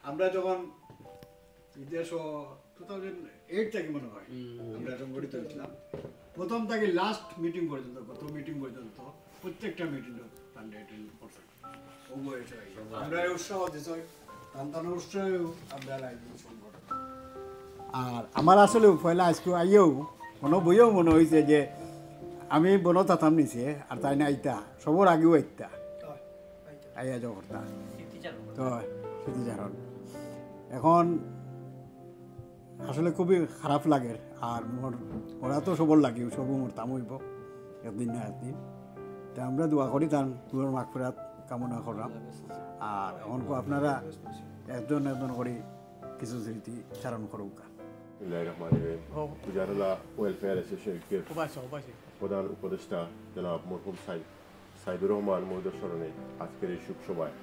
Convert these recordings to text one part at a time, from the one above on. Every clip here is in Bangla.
আমরা যখন বিদেশ 2008 থেকে মনে হয় আমরা সংগঠিত হয়েছিলাম, প্রথম থেকে লাস্ট মিটিং পর্যন্ত, গত মিটিং পর্যন্ত প্রত্যেকটা মিটিং আমরা অ্যাটেন্ড করছি। আমরা উৎসাহ দিচ্ছি, তান্তানোর উৎসাহেও আমরা সংগঠন। আর আমার আসলে পয়লা আজকে আইয়েও কোনো বইয়েও মনে হয়েছে যে আমি বনো তাতাম নিছে আর তাই না আইতা সবর আগেও আইতা আইয়া জগরতা তো স্মৃতিচারণ। এখন আসলে খুবই খারাপ লাগে আর ওরা তো সবর লাগে, সবও মোর তাম হইব একদিন না একদিন। তা আমরা দোয়া করি তার তোমার মাগফিরাত কামনা করলাম। আর এখন আপনারা একজন একজন করে কিছু স্মৃতি চারণ করুক। গুজারলা ওয়েলফেয়ার অ্যাসোসিয়েশনের প্রধান উপদেষ্টা জনাব মরহুম সাইদুর রহমান মহোদয়ের স্মরণে আজকের এই শুভ সভায়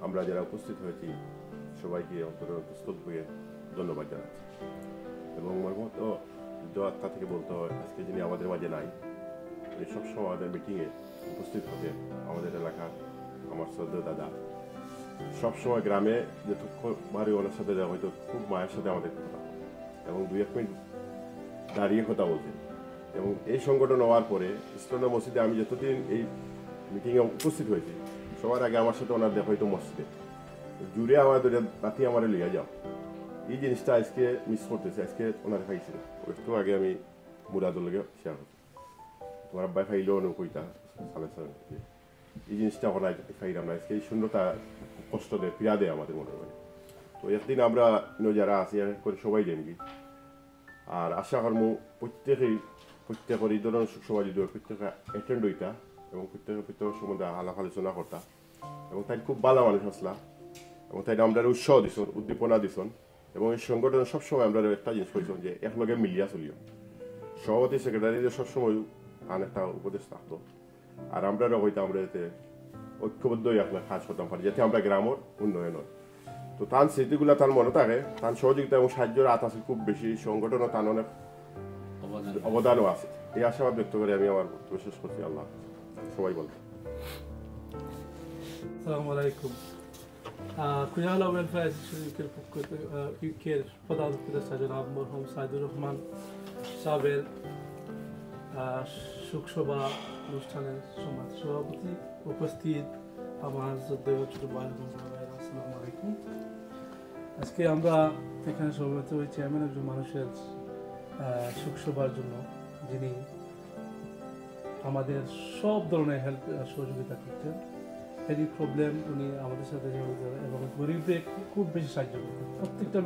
আমরা যারা উপস্থিত হয়েছি সবাইকে অন্তরস্থল হয়ে ধন্যবাদ জানাচ্ছি। এবং মরহুম তো আত্মা থেকে বলতে হয় আজকে যিনি আমাদের মাঝে নাই, সবসময় আমাদের মিটিংয়ে উপস্থিত হতেন আমাদের এলাকার আমার শ্রদ্ধেয় দাদা। সবসময় গ্রামে যে দুঃখ ভারী ওনার সাথে দেওয়া হয়তো খুব মায়ের সাথে আমাদের কথা এবং 2-1 মিনিট দাঁড়িয়ে কথা বলতেন। এবং এই সংগঠন হওয়ার পরে ইসলামী মসজিদে আমি যতদিন এই মিটিংয়ে উপস্থিত হয়েছি সবার আগে আমার সাথে ওনার দেখা হয়তো মসজিদে জুড়ে আমাদের রাতি আমার লিয়া যাও, এই জিনিসটা আজকে মিস করতেছে। আজকে ওনার খাইছিল একটু আগে আমি মুরাদুল্লাহকে শেয়ার করছি, তোমার আব্বাই খাইলেও কইতা এই জিনিসটা ওনার খাইলাম না। আজকে এই শূন্যতা কষ্ট দেয়, পীড়া দেয় আমাদের মনে হয়। তো একদিন আমরা যারা আছি করে সবাই জানি আর আশা কর্ম প্রত্যেকের এই ধরনের সুখসভা যদি প্রত্যেকে অ্যাটেন্ড হইতা এবং প্রত্যেকের সম্বন্ধে আলাপ আলোচনা করতা এবং তাই খুব ভালো মানুষ আসলা এবং তাই আমরা উৎসাহ দিছন, উদ্দীপনা দিছন এবং এই সংগঠনে সবসময় আমরা একটা জিনিস করেছেন যে একলগে মিলিয়া চলিও। সভাপতি সেক্রেটারিদের সবসময় আন একটা উপদেশ থাকতো আর আমরা হয়তো আমরা যাতে ঐক্যবদ্ধ হয়ে আপনার কাজ করতাম পারি যাতে আমরা গ্রামের উন্নয়ন হয়। তো তার স্মৃতিগুলো তার মনে থাকে, তার সহযোগিতা এবং সাহায্যের হাত আছে খুব বেশি, সংগঠনও তার অনেক অবদানও আছে। এই আশাবাদ ব্যক্ত করে আমি আমার বক্তব্য শেষ করছি। আল্লাহ সবাই বলতে। আসসালামু আলাইকুম। কুজালা ওয়েলফেয়ার অ্যাসোসিয়েশনের পক্ষ থেকে ইউকের প্রধান উপদেষ্টা জনাব মরহুম সাইদুর রহমান সাহেবের শোকসভা অনুষ্ঠানের সভাপতি উপস্থিত আমার ছোট ভাই আসসালামু আলাইকুম। আজকে আমরা এখানে সমবেত হয়েছি এমন একজন মানুষের শোকসভার জন্য যিনি আমাদের সব ধরনের হেল্প সহযোগিতা করতেন। এনি প্রবলেম উনি আমাদের সাথে এবং গরিবদের খুব বেশি সাহায্য করতেন। প্রত্যেকটা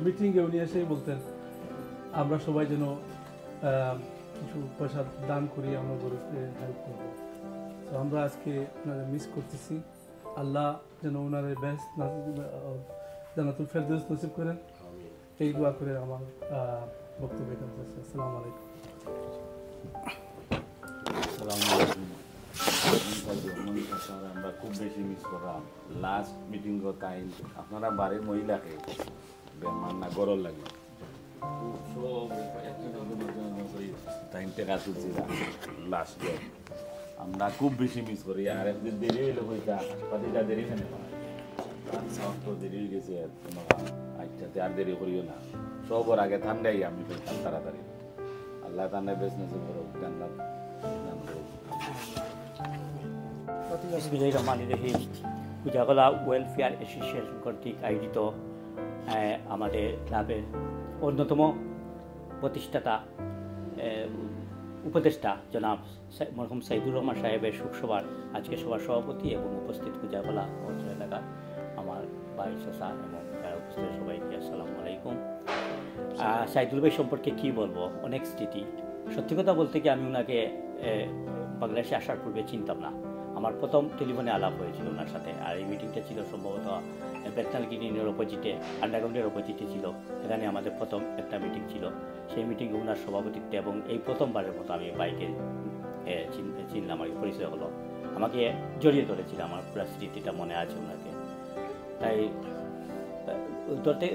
মিটিংয়ে উনি এসেই বলতেন আমরা সবাই যেন কিছু পয়সা দান করি, আমরা গরিবকে হেল্প করবো। তো আমরা আজকে ওনাদের মিস করতেছি। আল্লাহ যেন ওনাদের বেস্ট জান্নাতুল ফেরদৌস নসিব করেন, এই দোয়া করে আমার বক্তব্য এখানে শেষ। আসসালামু আলাইকুম। আমরা খুব বেশি মিস করলাম লাস্ট মিটিং টাইম আপনারা বাড়ির মহিলাকে বেমার না গরম লাগে টাইম টেকা তুলছিলাম লাস্ট আমরা খুব বেশি মিস করি। আর একদিন দেরি হইলে হইতা হাসপাতালটা দেরি ফেলে তো দেরি হয়ে গেছে, তোমার আজটাতে আর দেরি করিও না, সবর আগে ঠান্ডাই আমি পেতাম তাড়াতাড়ি। আল্লাহ ঠান্ডা বিজনেস করুক, জান্নাত দান করুক। বিসমিল্লাহির কুজাগলা ওয়েলফেয়ার অ্যাসোসিয়েশন কর্তৃক আয়োজিত আমাদের ক্লাবের অন্যতম প্রতিষ্ঠাতা উপদেষ্টা জনাব মরহুম সাইদুর রহমান সাহেবের শোকসভার আজকে সভার সভাপতি এবং উপস্থিত কুজাগলা অঞ্চল এলাকার আমার ভাই চাচা এবং যারা উপস্থিত সবাইকে আসসালামু আলাইকুম। সাইদুল ভাই সম্পর্কে কী বলবো, অনেক স্মৃতি। সত্যি কথা বলতে কি আমি ওনাকে বাংলাদেশে আসার পূর্বে চিনতাম না। আমার প্রথম টেলিফোনে আলাপ হয়েছিল ওনার সাথে। আর এই মিটিংটা ছিল সম্ভবত বেতনাল গ্রিনের অপোজিটে, আন্ডারগ্রাউন্ডের অপোজিটে ছিল। এখানে আমাদের প্রথম একটা মিটিং ছিল। সেই মিটিংয়ে ওনার সভাপতিত্ব এবং এই প্রথমবারের মতো আমি বাইকে চিনলাম, আর পরিচয় হলো, আমাকে জড়িয়ে ধরেছিল। আমার পুরো স্মৃতিটা মনে আছে ওনাকে। তাই ধরতে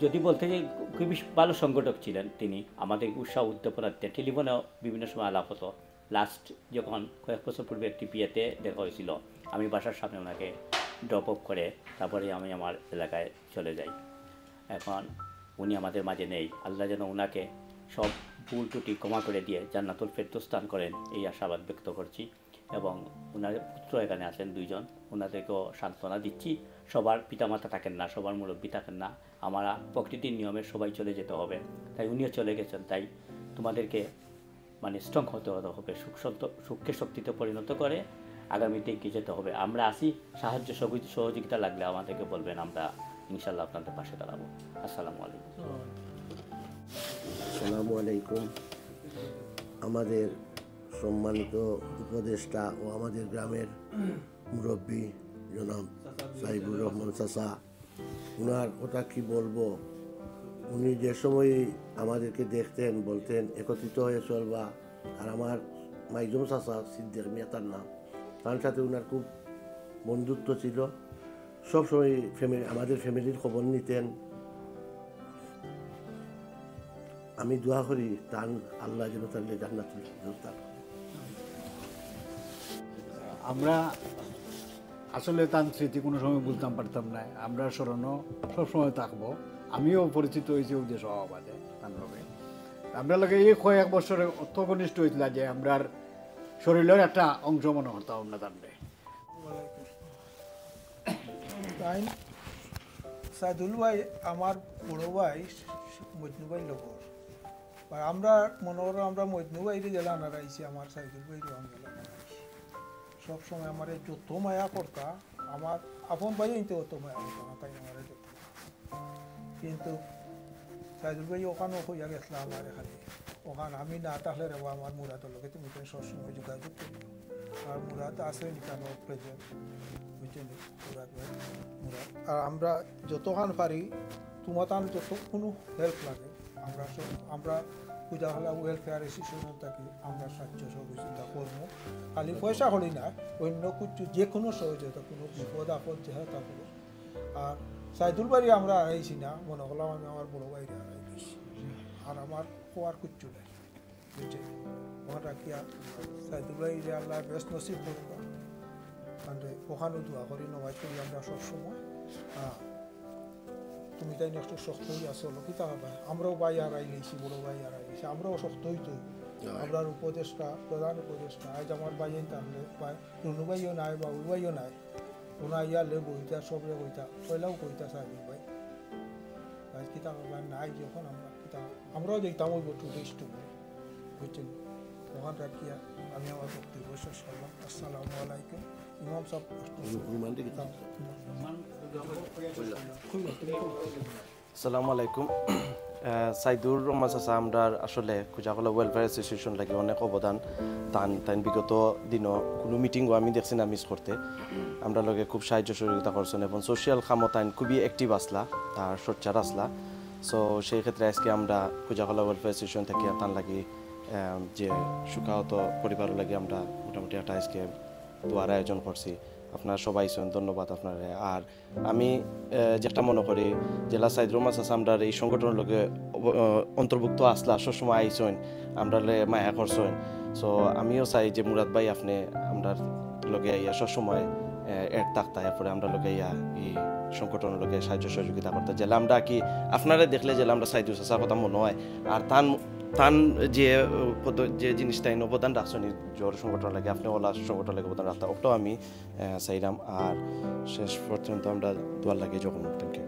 যদি বলতে যে খুবই ভালো সংগঠক ছিলেন তিনি, আমাদের উৎসাহ উদ্দীপনা দিতেন। টেলিফোনেও বিভিন্ন সময় আলাপ হতো। লাস্ট যখন কয়েক বছর পূর্বে একটি বিয়েতে দেখা হয়েছিল, আমি বাসার সামনে ওনাকে ড্রপ অফ করে তারপরে আমি আমার এলাকায় চলে যাই। এখন উনি আমাদের মাঝে নেই, আল্লাহ যেন ওনাকে সব ভুল ত্রুটি ক্ষমা করে দিয়ে জান্নাতুল ফেরদৌস দান করেন এই আশাবাদ ব্যক্ত করছি। এবং ওনার পুত্র এখানে আছেন 2 জন, ওনাদেরকেও সান্ত্বনা দিচ্ছি। সবার পিতামাতা থাকেন না, সবার মুরব্বী থাকেন না, আমরা প্রকৃতির নিয়মে সবাই চলে যেতে হবে, তাই উনিও চলে গেছেন। তাই তোমাদেরকে মানে স্ট্রং হতে হবে, সুখকে শক্তিতে পরিণত করে আগামীতে এগিয়ে যেতে হবে। আমরা আসি, সাহায্য সহযোগিতা লাগলে আমাদেরকে বলবেন, আমরা ইনশাল্লাহ আপনাদের পাশে দাঁড়াবো। আসসালামু আলাইকুম। আসসালামু আলাইকুম। আমাদের সম্মানিত উপদেষ্টা ও আমাদের গ্রামের মুরব্বী জনাব সাইদুর রহমান চাচা, ওনার কথা কি বলবো। উনি যে সময় আমাদেরকে দেখতেন বলতেন একত্রিত হয়ে চলবা। আর আমার মাইজুম চাচা সিদ্দিক মিয়া তার নাম, তার সাথে ওনার খুব বন্ধুত্ব ছিল। সবসময় আমাদের ফ্যামিলির খবর নিতেন। আমি দোয়া করি তান আল্লাহ যেন তার জান্নাতুল ফেরদৌস দান করেন। আমরা আসলে তার স্মৃতি কোনো সময় বলতাম পারতাম না, আমরা স্মরণও সবসময় থাকবো। আমিও পরিচিত হয়েছি ওই সভাবাদে তার লগে। আমরা লগে এই কয়েক বছরে অর্থ ঘনিষ্ঠ হয়েছিল যে আমরা শরীরের একটা অংশ মনে করতাম না তান্ডে। তাই সাইদুল ভাই আমার বড় ভাই মজনু ভাই লগর, আমরা মনে করো আমরা মজনু ভাইরে জেলা আনার আইছি, আমার সাইদুল ভাই রং জেলা সবসময় আমার যত মায়া করতা, আমার আপন ভাই অত মায়া করতো না, তাই আমার যত। কিন্তু সাইদুল ভাই ওখানেও হইয়া গেছিল আমার এখানে, ওখানে আমি না থাকলে রেবা আমার মুরাদের লোকে তুমি সবসময় যোগাযোগ করি। আর মুরাদ আছে এখানে প্রেজেন্ট, বুঝছেন মুরাদ ভাই মুরাদ। আর আমরা যতক্ষণ পারি তোমার তার যত কোনো হেল্প লাগে আমরা পূজা হলে ওয়েলফেয়ার অ্যাসোসিয়েশন থাকি, আমরা সাহায্য সহযোগিতা করবো। খালি পয়সা করি না, অন্য কিছু যে কোনো সহযোগিতা, কোনো বিপদ আপদ যে হয় তা করবো। আর সাইদুল বাড়ি আমরা আড়াইছি না, মনে করলাম আমি আমার বড়ো বাইরে আড়াই দিয়েছি। আর আমার হওয়ার কিচ্ছু নেই, বুঝছে আমার রাখিয়া সাইদুল বাড়ি যে আল্লাহ বেশ নসিব করবা, মানে ওখানেও দোয়া করি নমাজ করি আমরা সবসময়। তুমি তাই একটু শক্ত হয়ে আসো লোকিতা হবে, আমরাও ভাই আড়াই গেছি, বড়ো ভাই আড়াই গেছি, আমরাও শক্ত হইতো। আপনার উপদেষ্টা, প্রধান উপদেষ্টা আজ আমার ভাই তাহলে রুনু ভাইও নাই, বাবুল ভাইও নাই, ওনা ইয়ালে বইতা সবরে বইতা পয়লাও কইতা সাহেব ভাই আজ কিতাব নাই, যখন আমরা কিতাব আমরাও দেখতাম ওই টুরিস্ট বুঝছেন। ওখান রাখিয়া আমি আমার বক্তব্য শেষ করলাম। আসসালামু আলাইকুম। ইমাম সাহেব আসসালামু আলাইকুম। সাইদুর রহমান চাচা আমরা আসলে কুজাকলা ওয়েলফেয়ার অ্যাসোসিয়েশন লাগে অনেক অবদান তান বিগত দিনও কোনো মিটিংও আমি দেখছি না মিস করতে, আমরা লগে খুব সাহায্য সহযোগিতা করছেন এবং সোশ্যাল কামও তাই খুবই অ্যাক্টিভ আসলা আর সোচ্চার আসলা। সো সেই ক্ষেত্রে আজকে আমরা কুজাকলা ওয়েলফেয়ার অ্যাসোসিয়েশন থেকে তান লাগি যে সুখাহত পরিবার লাগে আমরা মোটামুটি একটা আজকে দোয়ার আয়োজন করছি। আপনারা সবাই আছেন, ধন্যবাদ আপনারা। আর আমি যেটা মনে করি জেলা সাইদুর রহমান চাচা আমরা এই সংগঠনের লোকে অন্তর্ভুক্ত আসলা সবসময় আইসেন, আমরা মায়া করছেন। সো আমিও চাই যে মুরাদ ভাই আপনি আমরা লগে ইয়া সবসময় এড থাকতা, এরপরে আমরা লগে ইয়া এই সংগঠনের লোকে সাহায্য সহযোগিতা করতে জেলা আমরা কি আপনারা দেখলে জেলা আমরা সাইদুর চাচার কথা মনে হয়। আর তান যে জিনিসটা অবদান রাখছেন জোর সংগঠন লাগে, আপনি ওলা সংগঠন লাগে অবদান রাখতে ওটাও আমি চাইলাম। আর শেষ পর্যন্ত আমরা দোয়ার লাগে যখন থ্যাংক ইউ।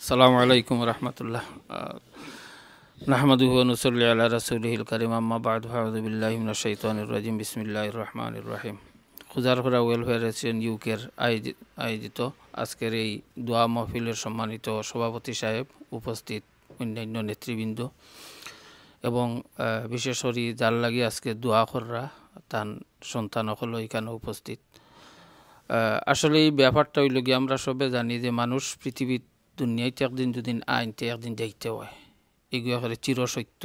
আসসালামু আলাইকুম রহমতুল্লাহ। নাহমাদুহু ওয়া নুসাল্লি আলা রাসূলিহিল কারীম, আম্মা বা'দু, আউযু বিল্লাহি মিনাশ শাইতানির রাজিম, বিসমিল্লাহির রহমানির রহিম। খুজারখরা ওয়েলফেয়ার অ্যাসোসিয়েশন ইউকের আয়োজিত আজকের এই দোয়া মাহফিলের সম্মানিত সভাপতি সাহেব, উপস্থিত অন্যান্য নেতৃবৃন্দ এবং বিশেষ করে যার লাগি আজকে দোয়া কররা তার সন্তান হলো এখানে উপস্থিত। আসলে এই ব্যাপারটা হইল গিয়ে আমরা সবে জানি যে মানুষ পৃথিবীর দুনিয়াতে একদিন দুদিন আইনতে একদিন যাইতে হয়, এগুলো করে চিরসত্য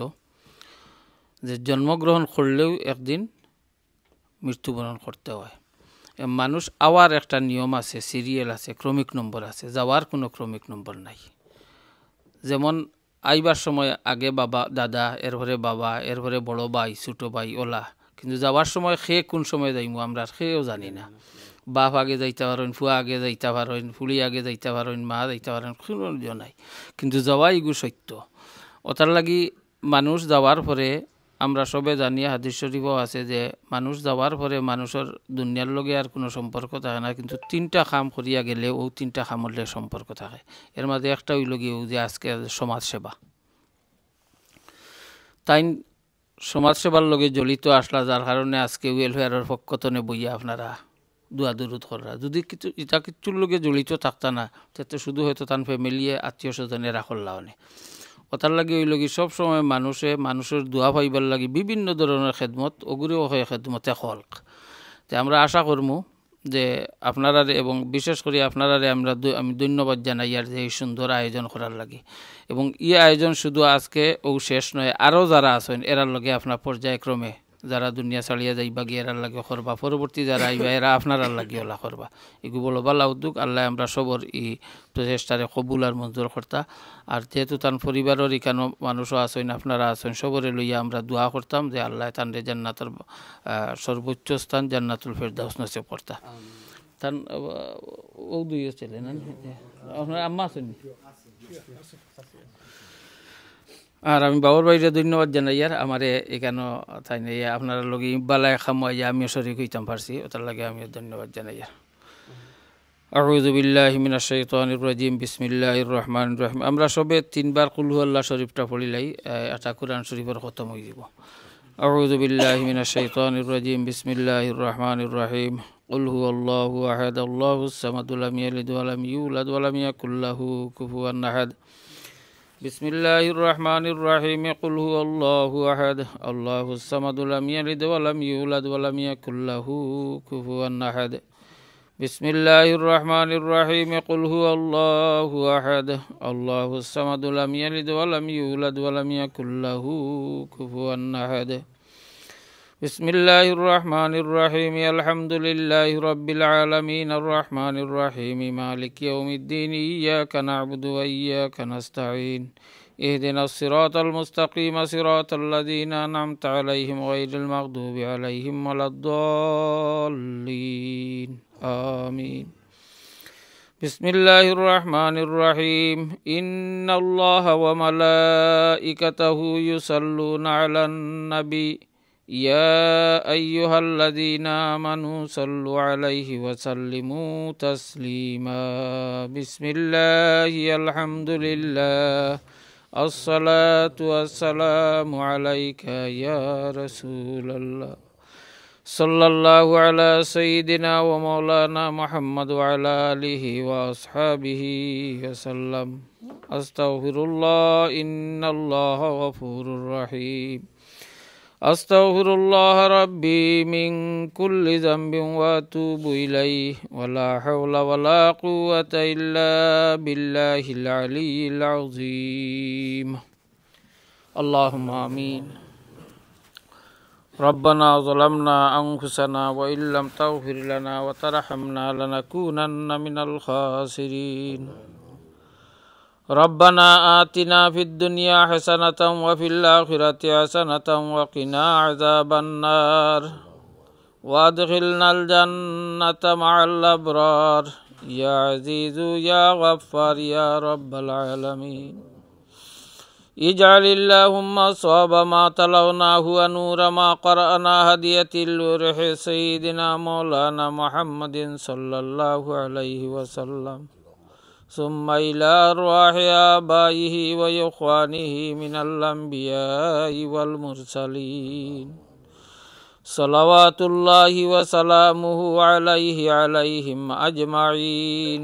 যে জন্মগ্রহণ করলেও একদিন মৃত্যুবরণ করতে হয়। মানুষ আওয়ার একটা নিয়ম আছে, সিরিয়াল আছে, ক্রমিক নম্বর আছে, যাওয়ার কোনো ক্রমিক নম্বর নাই। যেমন আইবার সময় আগে বাবা দাদা, এরপরে বাবা, এরপরে বড় ভাই, ছোটো ভাই ওলা, কিন্তু যাওয়ার সময় কোন সময় যাইমু আমরা সেও জানি না। বাপ আগে যাইতে পারেন, ফুয়া আগে যাইতে পারেন, ফুলি আগে যাইতে পারেন, মা যাইতে পারেন, কোনো নাই। কিন্তু যাওয়া ইগু সত্য। ওটার লাগি মানুষ যাওয়ার পরে আমরা সবে জানি, হাদিস শরীফও আছে যে মানুষ যাওয়ার পরে মানুষের দুনিয়ার লগে আর কোনো সম্পর্ক থাকে না, কিন্তু 3টা কাম করিয়া গেলে ও 3টা কামর লগে সম্পর্ক থাকে। এর মাঝে একটা হইল গিয়ে যে আজকে সমাজসেবা, তাই সমাজসেবার লগে জড়িত আসলা, যার কারণে আজকে ওয়েলফেয়ারের পক্ষতনে বইয়া আপনারা দোয়া দরুদ করা। যদি কিছু এটা কিছুর লগে জড়িত থাকতা না, তাতে শুধু হয়তো তার ফ্যামিলিয়ে আত্মীয় স্বজনে রাখল্লা অনে। ওটার লাগে ওই লগে সবসময় মানুষের দোয়া পাইবার লাগে বিভিন্ন ধরনের খেদমত, ওগুলিও হয় খেদমতে খলক। তো আমরা আশা করবো যে আপনারা এবং বিশেষ করে আপনারা আমি ধন্যবাদ জানাই আর যে এই সুন্দর আয়োজন করার লাগে। এবং এই আয়োজন শুধু আজকে ও শেষ নয়, আরও যারা আছেন এরার লগে আপনার পর্যায়ক্রমে যারা দুনিয়া ছাড়িয়া যাইবা গিয়ে এরার লাগে করবা, পরবর্তী যারা আইবা এরা আপনার লাগে ওলা করবা। এগুলো বলো বালা উদ্যোগ। আল্লাহ আমরা সবর এই প্রচেষ্টারে কবুল আর মঞ্জুর করতা। আর যেহেতু তার পরিবারের এখানে মানুষও আছেন, আপনারা আছেন, সবরে লইয়া আমরা দোয়া করতাম যে আল্লাহ তানরে জান্নাতের সর্বোচ্চ স্থান জান্নাতুল ফেরদাউস নসিব করতা। তান ও দুই ছেলে না আপনার আম্মা আছেন। আর আমি বাবুর বাইরে ধন্যবাদ জানাই। আর আমার এখানে তাই নাই আপনার লগে বালায় খামাইয়া আমিও শরীর হইতাম পারছি, ওটার লাগে আমিও ধন্যবাদ জানাই। আউযু বিল্লাহি মিনাশ শাইতানির রাজিম, বিসমিল্লাহির রহমানির রহিম। আমরা সবে 3 বার কুল হুয়াল্লাহ শরীফটা পড়িলাই, এটা কোরআন শরীফের খতম হয়ে যাব। আউযু বিল্লাহি মিনাশ শাইতানির রাজিম, বিসমিল্লাহির রহমানির রহিম। কুল হুয়াল্লাহু আহাদ, আল্লাহুস সামাদ, লাম ইয়ালিদ ওয়া লাম ইউলাদ ওয়া লাম ইয়াকুল লাহু কুফুয়ান আহাদ। বিসমিল্লাহির রহমানির রহিম। কুল হুয়াল্লাহু আহাদ, আল্লাহুস সামাদ, লাম ইয়ালিদ ওয়া লাম ইউলাদ ওয়া লাম ইয়াকুল লাহু কুফুয়ান আহাদ। বিসমিল্লাহির রহমানির রহিম। কুল হুয়াল্লাহু আহাদ, আল্লাহুস সামাদ, লাম ইয়ালিদ ওয়া লাম ইউলাদ ওয়া লাম ইয়াকুল লাহু কুফুয়ান আহাদ। বিসমিল্লাহির রহমানির রহিম। আলহামদুলিল্লাহি রাব্বিল আলামিন, আর রহমানির রহিম, মালিকি ইয়াউমিদ্দিন, ইয়াকা না'বুদু ওয়া ইয়াকা নাস্তাঈন, ইহদিনাস সিরাতাল মুস্তাকিম, সিরাতাল লাযীনা আন'আমতা আলাইহিম গায়রিল মাগদুবি আলাইহিম ওয়ালাদ-দাল্লিন। আমিন। বিসমিল্লাহির রহমানির রহিম। ইন্নাল্লাহা ওয়া মালাইকাতাহু ইউসাল্লুনা আলান নবী, ইয়া আইয়ুহাল্লাযীনা আমানু সাল্লু আলাইহি ওয়া সাল্লিমু তাসলিমা। বিসমিল্লাহি আলহামদুলিল্লাহ, আসসালাতু ওয়াসসালামু আলাইকা ইয়া রাসূলাল্লাহ, সাল্লাল্লাহু আলা সাইয়্যিদিনা ওয়া মাওলানা মুহাম্মদ ওয়া আলা আলিহি ওয়া আসহাবিহি ওয়া সাল্লাম। আস্তাগফিরুল্লাহ, ইন্নাল্লাহা গফুরুর রহিম। আস্তাগফিরুল্লাহ রাব্বি মিন কুল্লি যামবিন ওয়া আতুবু ইলাইহি, ওয়া লা হাওলা ওয়া লা কুওয়াতা ইল্লা বিল্লাহিল আলিয়্যিল আযীম। আল্লাহুম্মা আমিন। রব্বানা যালামনা আনফুসানা ওয়া ইল্লাম তাগফির লানা ওয়া তারহামনা লানাকুনান্না মিনাল খাসিরিন। রব্বানা আতিনা ফিদ দুনিয়া হাসানাতাও ওয়া ফিল আখিরাতি হাসানাতাও ওয়া কিনা আযাবান নার ওয়া আদখিলনাল জান্নাতা মা'আল আবরার ইয়া আজিজু ইয়া গফফার ইয়া রাব্বাল আলামিন। ইজআলিল্লাহুম্মা সাওয়াবা মা তালাওনাহু ওয়া নূরা মা ক্বরা'না হাদিয়াতিল রূহি সাইয়্যিদিনা মাওলানা মুহাম্মাদিন সাল্লাল্লাহু আলাইহি ওয়া সাল্লাম। সুম্মা ইলা আরওয়াহি আবাইহি ওয়া ইখওয়ানিহি মিনাল আমবিয়াই ওয়াল মুরসালিন, সালাওয়াতুল্লাহি ওয়া সালামুহু আলাইহিম আজমাইন।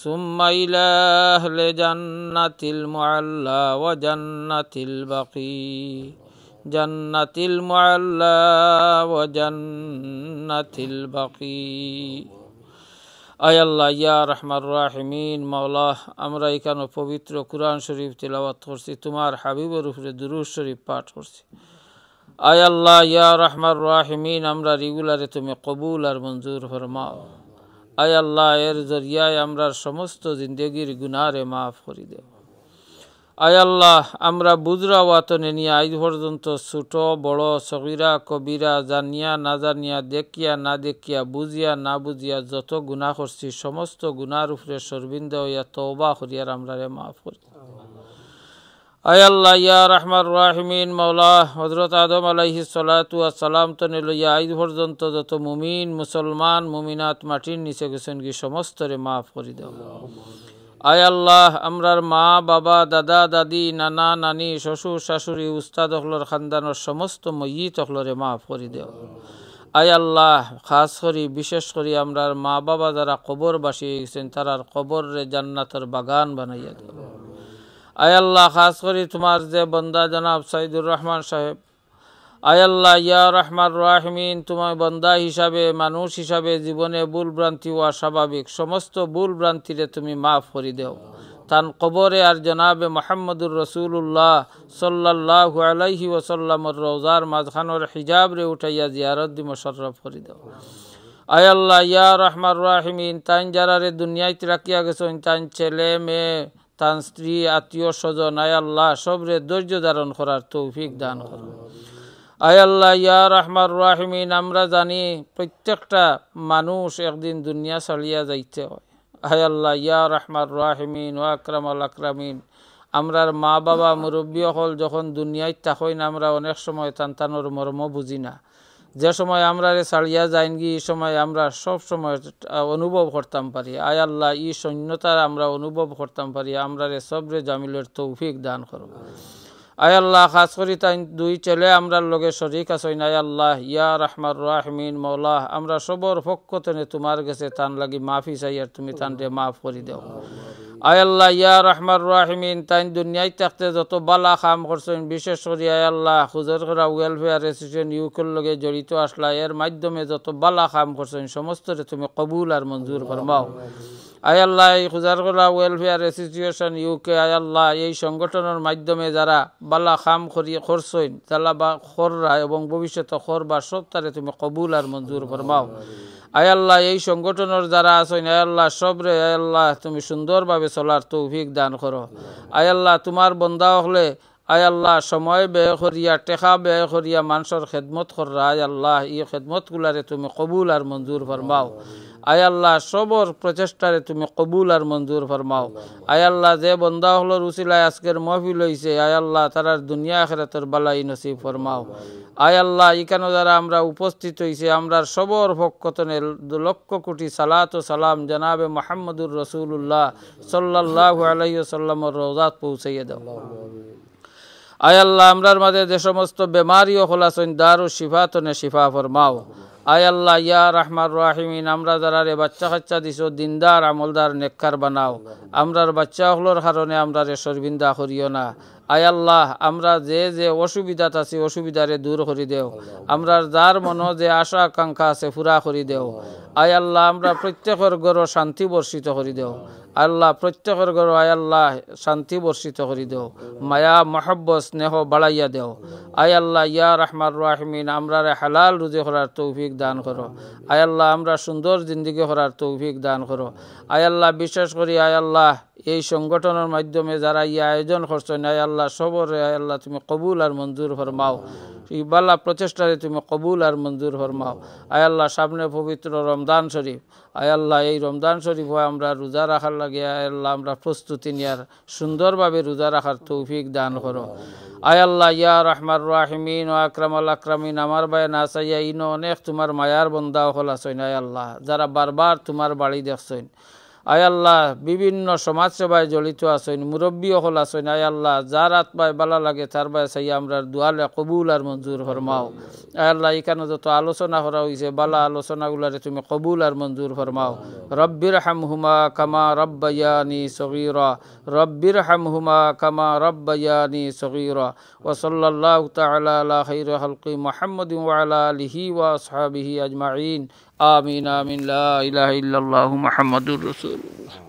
সুম্মা ইলা আহলি জান্নাতিল মুআল্লা ওয়া জান্নাতিল বাকি, জান্নাতিল মুআল্লা ওয়া জান্নাতিল বাকি। আয় আল্লাহ ইয়া রহমান রাহিমিন, মাওলা আমরা এখানে পবিত্র কুরআন শরীফ তিলাওয়াত করছি, তোমার হাবিবের উপরে দুরূদ শরীফ পাঠ করছি। আয় আল্লাহ ইয়া রহমান রাহিমিন, আমরা রেগুলারে তুমি কবুল আর মঞ্জুর ফরমাও। আয় আল্লাহ এর জরিয়ায় আমরা সমস্ত জিন্দগির গুনাহরে মাফ করে দেও। আয় আল্লাহ আমরা বুজরা ওয়াতনে নিয়ে আজ পর্যন্ত ছোট বড় সগীরা কবিরা জানিয়া না জানিয়া দেখিয়া না দেখিয়া বুঝিয়া না বুঝিয়া যত গুনাহ করছি সমস্ত গুনার উপরে সর্বিন্দ হইয়া তওবা করিয়ার আমরা রে মাফ করি। আয় আল্লাহ ইয়া রহমান রাহিমিন মাওলা হযরত আদম আলাইহিস সালাতু ওয়াস সালাম তো লইয়া আজ পর্যন্ত যত মুমিন মুসলমান মুমিনাত মাটির নিচে গেছেন কি সমস্ত রে মাফ করে দাও। আয় আল্লাহ আমরার মা বাবা দাদা দাদি নানা নানি শ্বশুর শাশুড়ি উস্তাদ হলর খানদানোর সমস্ত ময়িত হলরে মাফ করে দেও। আয় আল্লাহ খাস করি বিশেষ করি আমরার মা বাবা যারা কবর বাসিয়ে গেছেন তারার কবর রে জান্নাতের বাগান বানাইয়া দেও। আয় আল্লাহ খাস করি তোমার যে বন্দা জনাব সাইদুর রহমান সাহেব, আয় আল্লাহ ইয়া রহমান রাহিমিন তোমার বন্দা হিসাবে মানুষ হিসাবে জীবনে ভুল ভ্রান্তি হওয়া স্বাভাবিক, সমস্ত ভুল ভ্রান্তিরে তুমি মাফ করে দেও। তান কবরে আর জনাবে মোহাম্মদুর রসুল্লাহ সাল্লাল্লাহু আলাইহি ওয়াসাল্লামর রওজার মাঝখানোর হিজাবরে উঠাইয়া জিয়ারত দি মুশাররফ করে দেও। আয় আল্লাহ ইয়া রহমান রাহিমিন তাইন যারারে দুনিয়াতে রাখিয়া গেছেন তাইন ছেলে মেয়ে তান স্ত্রী আত্মীয় স্বজন আয় আল্লাহ সবরে ধৈর্য ধারণ করার তৌফিক দান করো। আয় আল্লাহ ইয়া রহমান রাহিমিন আমরা জানি প্রত্যেকটা মানুষ একদিন দুনিয়া ছাড়িয়া যাইতে হয়। আয় আল্লাহ ইয়া রহমান রাহিমিন ও আকরামাল আকরামিন আমরার মা বাবা মুরব্বী হল যখন দুনিয়ায় থাকেন আমরা অনেক সময় তান্তানোর মর্ম বুঝি না, যে সময় আমরা ছাড়িয়া যাইনগি এই সময় আমরা সব সময় অনুভব করতাম পারি। আয় আল্লাহ ই শূন্যতা আমরা অনুভব করতাম পারি, আমরা সবরে জামিলের তৌফিক দান করো। আয় আল্লাহ খাস করি তাই দুই ছেলে আমরার লগে শরিক আছেন। আয় আল্লাহ ইয়া রহমান রাহিমিন মৌলা আমরা সবর পক্ষ থেকে তোমার কাছে তান লাগি মাফি চাই আর তুমি তানরে মাফ করে দাও। আয় আল্লাহ ইয়া রহমান রাহিমিন তাই দুনিয়ায় থাকতে যত বালা কাম করছেন বিশেষ করে আয় আল্লাহ খুজর করা ওয়েলফেয়ার অ্যাসোসিয়েশন ইউকের লগে জড়িত আসলা এর মাধ্যমে যত বালা কাম করছেন সমস্তরে তুমি কবুল আর মঞ্জুর ফরমাও। আয় আল্লাহ এই খুজার করা ওয়েলফেয়ার অ্যাসোসিয়েশন ইউকে আয় আল্লাহ এই সংগঠনের মাধ্যমে যারা বালা কাম করছেন যারা বা খররা এবং ভবিষ্যতে খরবা সব তারে তুমি কবুল আর মঞ্জুর ফরমাও। আয় আল্লাহ এই সংগঠনের যারা আছেন আয় আল্লাহ সবরে আয় আল্লাহ তুমি সুন্দরভাবে চলার তৌফিক দান করো। আয় আল্লাহ তোমার বন্দা হলে আয় আল্লাহ সময় ব্যয় করিয়া টেকা ব্যয় করিয়া মানুষের খেদমত কররা আয় আল্লাহ এই খেদমতগুলারে তুমি কবুল আর মঞ্জুর ফরমাও। আয় আল্লাহ সবর প্রচেষ্টারে তুমি কবুল আর মঞ্জুর ফরমাও। আয় আল্লাহ যে বন্দা হলোর উসিলায় আজকের মহফিল হইছে আয় আল্লাহ তারার দুনিয়া আখিরাতের বালাই নসিব ফরমাও। আয় আল্লাহ এখানে যারা আমরা উপস্থিত হইছে আমরার সবর পক্ষতনে লক্ষ কোটি সালাত ও সালাম জনাবে মুহাম্মদুর রাসূলুল্লাহ সাল্লাল্লাহু আলাইহি ওয়াসাল্লামের রওজাত পৌঁছাইয়া দাও। আয় আল্লাহ আমরার মাঝে যে সমস্ত বেমারিও হলাছেন দারু শিফা তনে শিফা ফরমাও। আয় আল্লাহ ইয়া রহমান রাহিমিন আমরা যারা রে বাচ্চা কাচ্চা দিছো দিনদার আমলদার নেককার বানাও। আমরার বাচ্চা হলোর কারণে আমরা রে শর্মিন্দা করিও না। আয় আল্লাহ আমরা যে যে অসুবিধাত আছি অসুবিধারে দূর করে দেও। আমরার যার মনে যে আশা আকাঙ্ক্ষা আছে পুরা করে দেও। আয় আল্লাহ আমরা প্রত্যেকের ঘর শান্তি বর্ষিত করে দেও। আল্লাহ প্রত্যেকের ঘর আয় আল্লাহ শান্তি বর্ষিত করে দেও, মায়া মহব্বত স্নেহ বাড়াইয়া দেও। আয় আল্লাহ ইয়া রহমান রাহিমিন আমরা হালাল রুজি করার তৌফিক দান করো। আয় আল্লাহ আমরা সুন্দর জিন্দগি করার তৌফিক দান করো। আয় আল্লাহ বিশেষ করি আয় আল্লাহ এই সংগঠনের মাধ্যমে যারা এই আয়োজন করছেন আয় আল্লাহ সবরে আয় আল্লাহ তুমি কবুল আর মঞ্জুর ফরমাও। এই বালা প্রচেষ্টারে তুমি কবুল আর মঞ্জুর ফরমাও। আয় আল্লাহ সামনে পবিত্র রমজান শরীফ আয় আল্লাহ এই রমজান শরীফ আমরা রোজা রাখার লাগে আয় আল্লাহ আমরা প্রস্তুতি নেওয়ার সুন্দরভাবে রোজা রাখার তৌফিক দান করো। আয় আল্লাহ ইয়া রহমান রাহিমিন ও আকরামাল আকরামিন আমার ভাই না চাইয়া ইনো অনেক তোমার মায়ার বন্দা হল আছেন আয় আল্লাহ যারা বারবার তোমার বাড়ি দেখছেন। আয় আল্লাহ বিভিন্ন সমাজ সেবায় জড়িত আছেন, মুরব্বী হল আছেন। আয় আল্লাহ যার আত্মায় বালা লাগে তার বাই চাই আমরা দুয়ালে কবুল আর মঞ্জুর ফরমাও। আয় আল্লাহ এখানে যত আলোচনা করা হয়েছে বালা আলোচনাগুলারে তুমি কবুল আর মঞ্জুর ফরমাও। রব্বির হামহুমা কামা রব্বায়ানি সগীরা রব্বির হামহুমা কামা রব্বায়ানি সগীরা ওয়া সাল্লাল্লাহু তাআলা আলা খাইরি খালকি মুহাম্মাদিন ওয়া আলা আলিহি ওয়া আসহাবিহি আজমাইন। আমিন আমিন লা ইলাহা ইল্লাল্লাহু মুহাম্মাদুর রাসূলুল্লাহ।